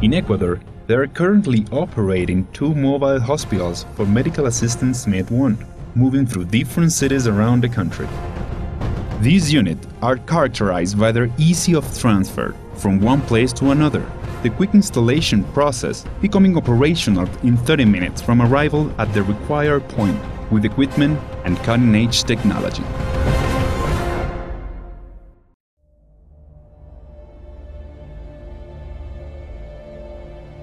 In Ecuador, there are currently operating 2 mobile hospitals for medical assistance Med1, moving through different cities around the country. These units are characterized by their ease of transfer from one place to another, the quick installation process becoming operational in 30 minutes from arrival at the required point, with equipment and cutting-edge technology.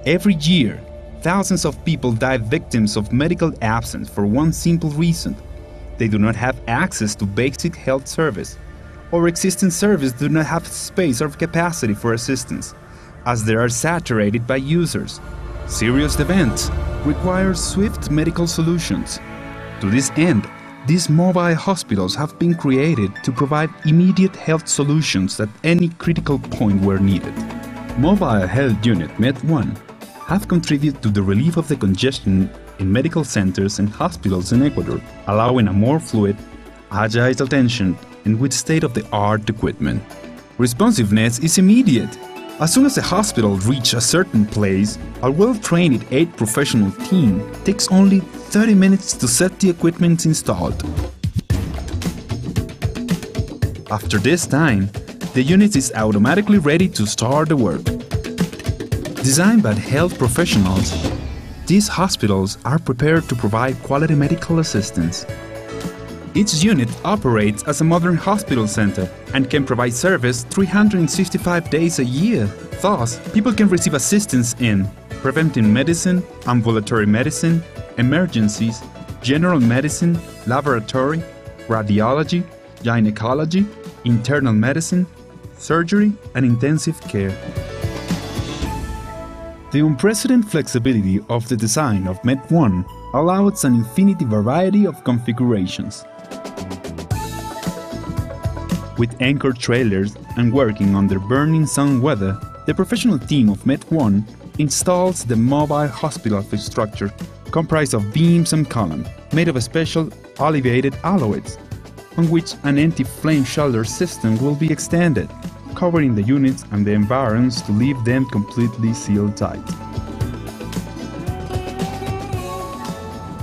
Every year, thousands of people die victims of medical absence for one simple reason: they do not have access to basic health service, or existing service do not have space or capacity for assistance, as they are saturated by users. Serious events require swift medical solutions. To this end, these mobile hospitals have been created to provide immediate health solutions at any critical point where needed. Mobile Health Unit Med1 have contributed to the relief of the congestion in medical centers and hospitals in Ecuador, allowing a more fluid, agile attention and with state-of-the-art equipment. Responsiveness is immediate. As soon as the hospital reaches a certain place, a well-trained 8-professional team takes only 30 minutes to set the equipment installed. After this time, the unit is automatically ready to start the work. Designed by health professionals, these hospitals are prepared to provide quality medical assistance. Each unit operates as a modern hospital center and can provide service 365 days a year. Thus, people can receive assistance in preventive medicine, ambulatory medicine, emergencies, general medicine, laboratory, radiology, gynecology, internal medicine, surgery, and intensive care. The unprecedented flexibility of the design of Med1 allows an infinite variety of configurations. With anchored trailers and working under burning sun weather, the professional team of Med1 installs the mobile hospital structure comprised of beams and columns made of special alleviated alloys, on which an anti-flame shelter system will be extended, covering the units and the environs to leave them completely sealed tight.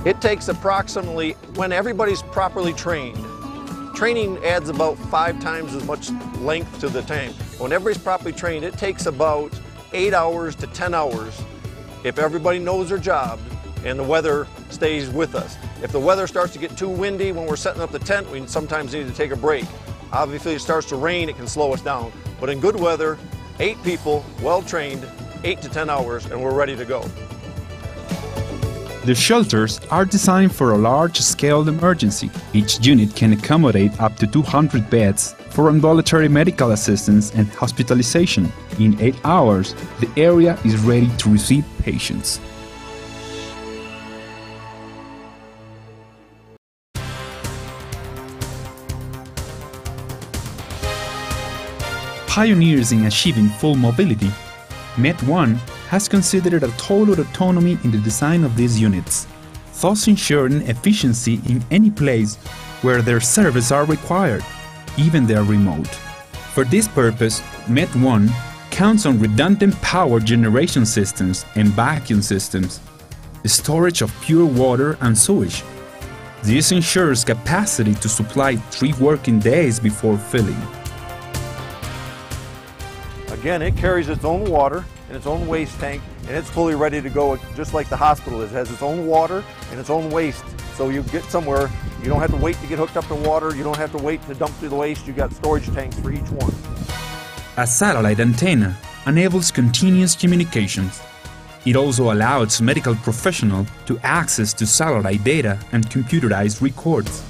It takes approximately, when everybody's properly trained, training adds about 5 times as much length to the time. When everybody's properly trained, it takes about 8 hours to 10 hours if everybody knows their job and the weather stays with us. If the weather starts to get too windy when we're setting up the tent, we sometimes need to take a break. Obviously, if it starts to rain, it can slow us down. But in good weather, 8 people, well-trained, 8 to 10 hours, and we're ready to go. The shelters are designed for a large-scale emergency. Each unit can accommodate up to 200 beds for ambulatory medical assistance and hospitalization. In 8 hours, the area is ready to receive patients. Pioneers in achieving full mobility, Med1 has considered a total autonomy in the design of these units, thus ensuring efficiency in any place where their services are required, even they are remote. For this purpose, Med1 counts on redundant power generation systems and vacuum systems, storage of pure water and sewage. This ensures capacity to supply 3 working days before filling. Again, it carries its own water and its own waste tank, and it's fully ready to go, just like the hospital is. It has its own water and its own waste. So you get somewhere, you don't have to wait to get hooked up to water, you don't have to wait to dump through the waste, you got storage tanks for each one. A satellite antenna enables continuous communications. It also allows medical professionals to access to satellite data and computerized records.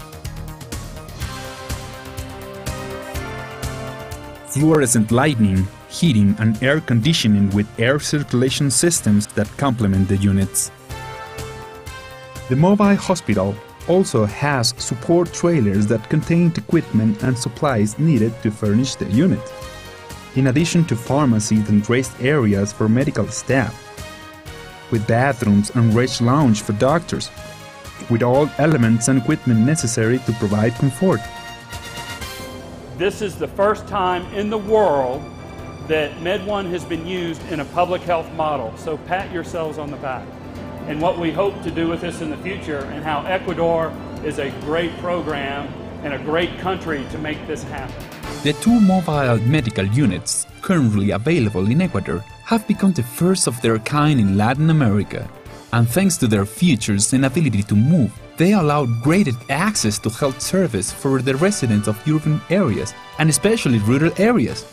Fluorescent lighting, heating and air conditioning with air circulation systems that complement the units. The mobile hospital also has support trailers that contain equipment and supplies needed to furnish the unit, in addition to pharmacies and rest areas for medical staff, with bathrooms and rest lounge for doctors, with all elements and equipment necessary to provide comfort. This is the first time in the world that Med1 has been used in a public health model, so pat yourselves on the back. And what we hope to do with this in the future, and how Ecuador is a great program and a great country to make this happen. The two mobile medical units currently available in Ecuador have become the first of their kind in Latin America. And thanks to their features and ability to move, they allow greater access to health service for the residents of urban areas and especially rural areas,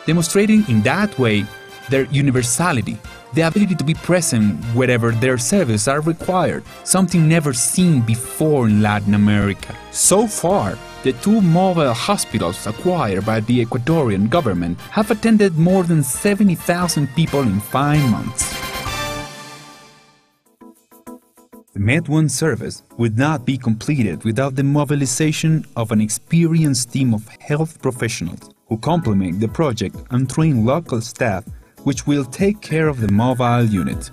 demonstrating in that way their universality, the ability to be present wherever their services are required, something never seen before in Latin America. So far, the two mobile hospitals acquired by the Ecuadorian government have attended more than 70,000 people in 5 months. The Med1 service would not be completed without the mobilization of an experienced team of health professionals who complement the project and train local staff which will take care of the mobile unit.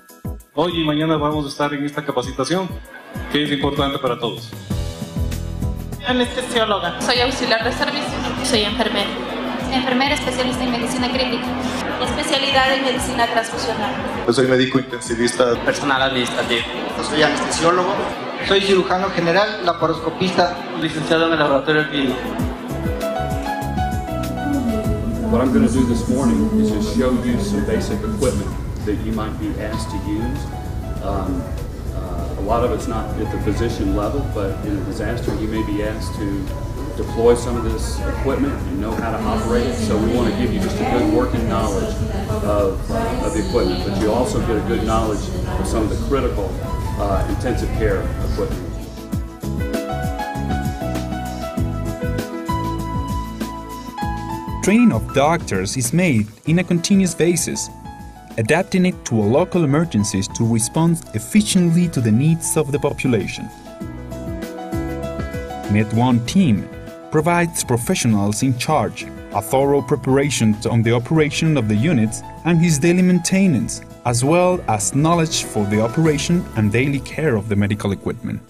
Hoy y mañana vamos a estar en esta capacitación que es importante para todos. Anestesióloga. Soy auxiliar de servicios. Soy enfermera. Enfermera especialista en medicina crítica. Especialidad en medicina transfusional. Yo soy médico intensivista. Personal administrativo. Soy anestesiólogo. Soy cirujano general, laparoscopista, licenciado en el laboratorio clínico. What I'm going to do this morning is just show you some basic equipment that you might be asked to use. A lot of it's not at the physician level, but in a disaster you may be asked to deploy some of this equipment and know how to operate it. So we want to give you just a good working knowledge of the equipment, but you also get a good knowledge of some of the critical intensive care equipment. Training of doctors is made in a continuous basis, adapting it to local emergencies to respond efficiently to the needs of the population. Med1 team provides professionals in charge, a thorough preparation on the operation of the units and his daily maintenance, as well as knowledge for the operation and daily care of the medical equipment.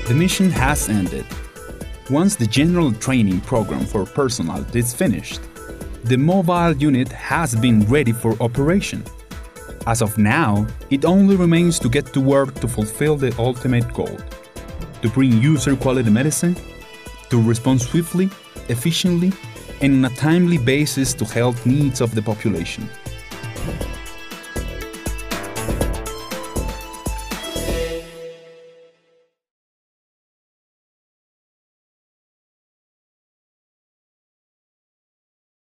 The mission has ended. Once the general training program for personnel is finished, the mobile unit has been ready for operation. As of now, it only remains to get to work to fulfill the ultimate goal: to bring user-quality medicine, to respond swiftly, efficiently, and on a timely basis to health needs of the population.